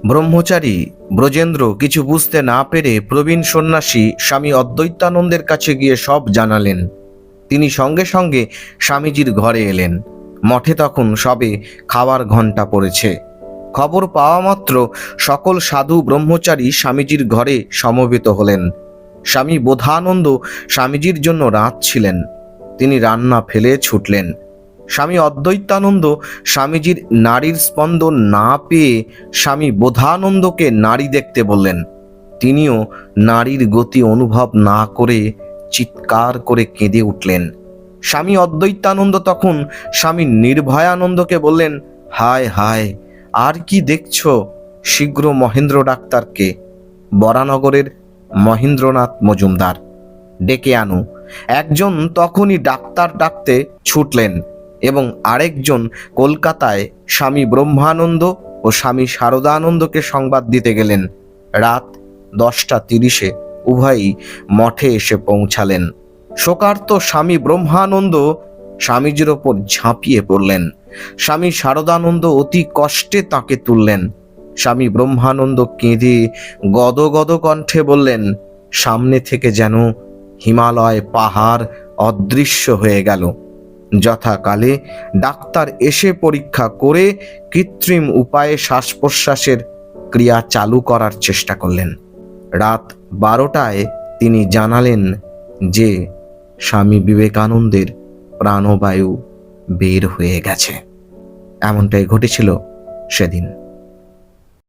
ব্রহ্মচারী ব্রজেন্দ্র কিছু বুঝতে না পেরে প্রবীণ সন্ন্যাসী স্বামী অদ্বৈতানন্দের কাছে গিয়ে সব জানালেন। তিনি সঙ্গে সঙ্গে স্বামীজির ঘরে এলেন। মঠে তখন সবে খাওয়ার ঘণ্টা পড়েছে। খবর পাওয়া মাত্র সকল সাধু ব্রহ্মচারী স্বামীজির ঘরে সমবেত হলেন। স্বামী বোধানন্দ স্বামীজির জন্য রাঁধছিলেন। তিনি রান্না ফেলে ছুটলেন। স্বামী অদ্বৈতানন্দ স্বামীজির নাড়ির স্পন্দন না পেয়ে স্বামী বোধানন্দকে নাড়ি দেখতে বললেন। তিনিও নাড়ির গতি অনুভব না করে চিৎকার করে কেঁদে উঠলেন। স্বামী অদ্বৈতানন্দ তখন স্বামী নির্ভয়ানন্দকে বললেন, হায় হায়, আর কি দেখছ? শীঘ্র মহেন্দ্র ডাক্তারকে, বরানগরের মহেন্দ্রনাথ মজুমদার, ডেকে আনো। একজন তখনই ডাক্তার ডাকতে ছুটলেন এবং আরেকজন কলকাতায় স্বামী ব্রহ্মানন্দ ও স্বামী শারদানন্দকে সংবাদ দিতে গেলেন। রাত 10:30 উভয়ই মঠে এসে পৌঁছালেন। শোকার্ত স্বামী ব্রহ্মানন্দ স্বামীজির ওপর ঝাঁপিয়ে পড়লেন। স্বামী শারদানন্দ অতি কষ্টে তাকে তুললেন। স্বামী ব্রহ্মানন্দ কেঁদে গদগদ কণ্ঠে বললেন, সামনে থেকে যেন হিমালয় পাহাড় অদৃশ্য হয়ে গেল। যথাকালে ডাক্তার এসে পরীক্ষা করে কৃত্রিম উপায়ে শ্বাস প্রশ্বাসের ক্রিয়া চালু করার চেষ্টা করলেন। রাত 12টায় তিনি জানালেন যে স্বামী বিবেকানন্দের প্রাণবায়ু বের হয়ে গেছে। এমনটাই ঘটেছিল সেদিন।